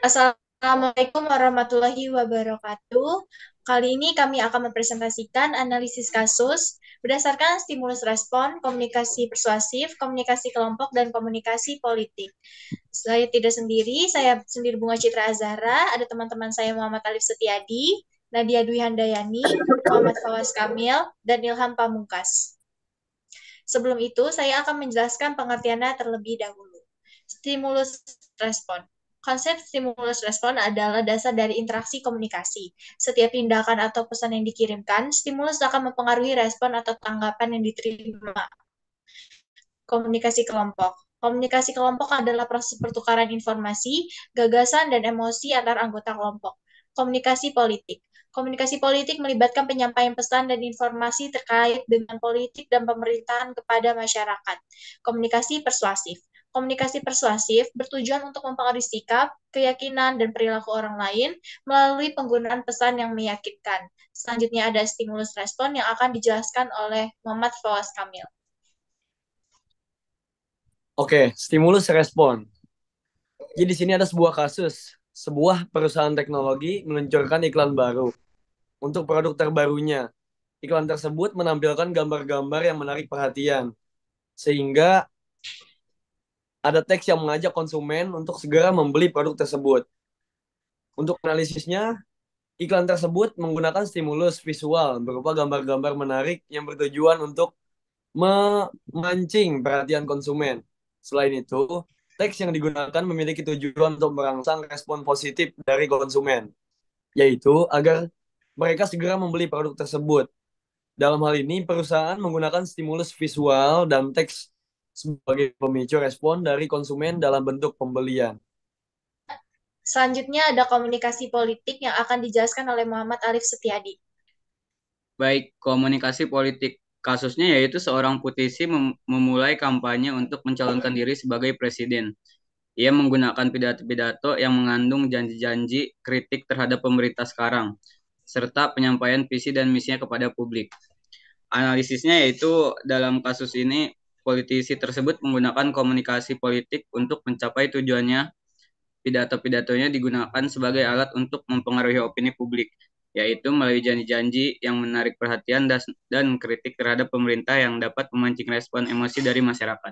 Assalamualaikum warahmatullahi wabarakatuh. Kali ini kami akan mempresentasikan analisis kasus berdasarkan stimulus respon, komunikasi persuasif, komunikasi kelompok, dan komunikasi politik. Saya tidak sendiri, saya sendiri Bunga Citra Azhara, ada teman-teman saya Muhammad Alif Setiadi, Nadia Dwi Handayani, Muhammad Fawaz Kamil, dan Ilham Pamungkas. Sebelum itu, saya akan menjelaskan pengertiannya terlebih dahulu. Stimulus respon. Konsep stimulus respon adalah dasar dari interaksi komunikasi. Setiap tindakan atau pesan yang dikirimkan, stimulus akan mempengaruhi respon atau tanggapan yang diterima. Komunikasi kelompok. Komunikasi kelompok adalah proses pertukaran informasi, gagasan, dan emosi antar anggota kelompok. Komunikasi politik. Komunikasi politik melibatkan penyampaian pesan dan informasi terkait dengan politik dan pemerintahan kepada masyarakat. Komunikasi persuasif. Komunikasi persuasif bertujuan untuk mempengaruhi sikap, keyakinan, dan perilaku orang lain melalui penggunaan pesan yang meyakinkan. Selanjutnya ada stimulus respon yang akan dijelaskan oleh Muhammad Fawaz Kamil. Oke, stimulus respon. Jadi di sini ada sebuah kasus. Sebuah perusahaan teknologi meluncurkan iklan baru untuk produk terbarunya. Iklan tersebut menampilkan gambar-gambar yang menarik perhatian, sehingga ada teks yang mengajak konsumen untuk segera membeli produk tersebut. Untuk analisisnya, iklan tersebut menggunakan stimulus visual berupa gambar-gambar menarik yang bertujuan untuk memancing perhatian konsumen. Selain itu, teks yang digunakan memiliki tujuan untuk merangsang respon positif dari konsumen, yaitu agar mereka segera membeli produk tersebut. Dalam hal ini, perusahaan menggunakan stimulus visual dan teks sebagai pemicu respon dari konsumen dalam bentuk pembelian. Selanjutnya ada komunikasi politik yang akan dijelaskan oleh Muhammad Alif Setiadi. Baik, komunikasi politik. Kasusnya yaitu seorang politisi memulai kampanye untuk mencalonkan diri sebagai presiden. Ia menggunakan pidato-pidato yang mengandung janji-janji kritik terhadap pemerintah sekarang, serta penyampaian visi dan misinya kepada publik. Analisisnya yaitu dalam kasus ini, politisi tersebut menggunakan komunikasi politik untuk mencapai tujuannya. Pidato-pidatonya digunakan sebagai alat untuk mempengaruhi opini publik, yaitu melalui janji-janji yang menarik perhatian dan kritik terhadap pemerintah yang dapat memancing respon emosi dari masyarakat.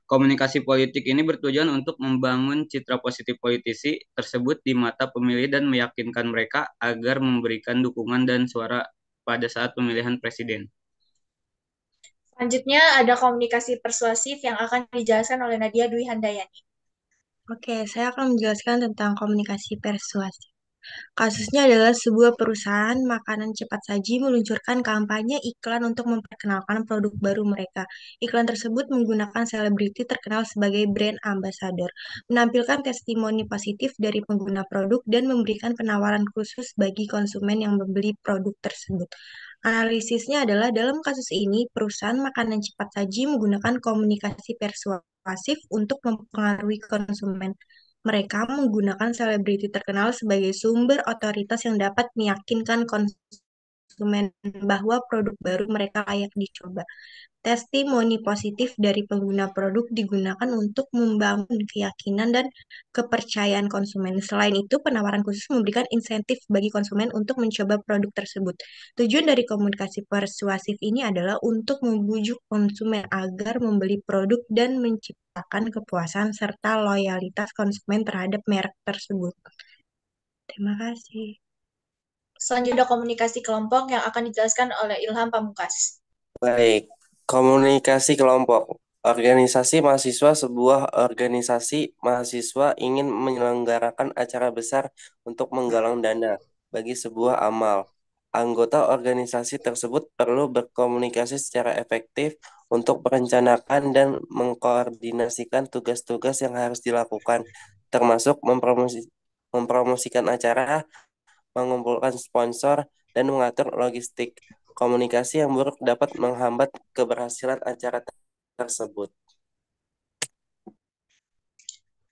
Komunikasi politik ini bertujuan untuk membangun citra positif politisi tersebut di mata pemilih dan meyakinkan mereka agar memberikan dukungan dan suara pada saat pemilihan presiden. Selanjutnya ada komunikasi persuasif yang akan dijelaskan oleh Nadia Dwi Handayani. Oke, saya akan menjelaskan tentang komunikasi persuasif. Kasusnya adalah sebuah perusahaan makanan cepat saji meluncurkan kampanye iklan untuk memperkenalkan produk baru mereka. Iklan tersebut menggunakan selebriti terkenal sebagai brand ambassador, menampilkan testimoni positif dari pengguna produk, dan memberikan penawaran khusus bagi konsumen yang membeli produk tersebut. Analisisnya adalah dalam kasus ini, perusahaan makanan cepat saji menggunakan komunikasi persuasif untuk mempengaruhi konsumen. Mereka menggunakan selebriti terkenal sebagai sumber otoritas yang dapat meyakinkan konsumen bahwa produk baru mereka layak dicoba. Testimoni positif dari pengguna produk digunakan untuk membangun keyakinan dan kepercayaan konsumen. Selain itu, penawaran khusus memberikan insentif bagi konsumen untuk mencoba produk tersebut. Tujuan dari komunikasi persuasif ini adalah untuk membujuk konsumen agar membeli produk dan menciptakan kepuasan serta loyalitas konsumen terhadap merek tersebut. Terima kasih. Selanjutnya ada komunikasi kelompok yang akan dijelaskan oleh Ilham Pamungkas. Baik, komunikasi kelompok. Organisasi mahasiswa, sebuah organisasi mahasiswa ingin menyelenggarakan acara besar untuk menggalang dana bagi sebuah amal. Anggota organisasi tersebut perlu berkomunikasi secara efektif untuk merencanakan dan mengkoordinasikan tugas-tugas yang harus dilakukan, termasuk mempromosikan acara, mengumpulkan sponsor, dan mengatur logistik. Komunikasi yang buruk dapat menghambat keberhasilan acara tersebut.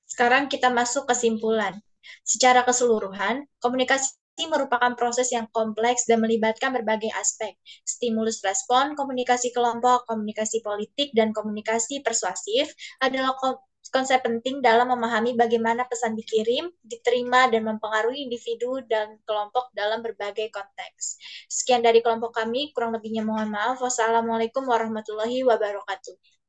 Sekarang kita masuk kesimpulan. Secara keseluruhan, komunikasi merupakan proses yang kompleks dan melibatkan berbagai aspek. Stimulus respon, komunikasi kelompok, komunikasi politik, dan komunikasi persuasif adalah konsep penting dalam memahami bagaimana pesan dikirim, diterima, dan mempengaruhi individu dan kelompok dalam berbagai konteks. Sekian dari kelompok kami, kurang lebihnya mohon maaf. Wassalamualaikum warahmatullahi wabarakatuh.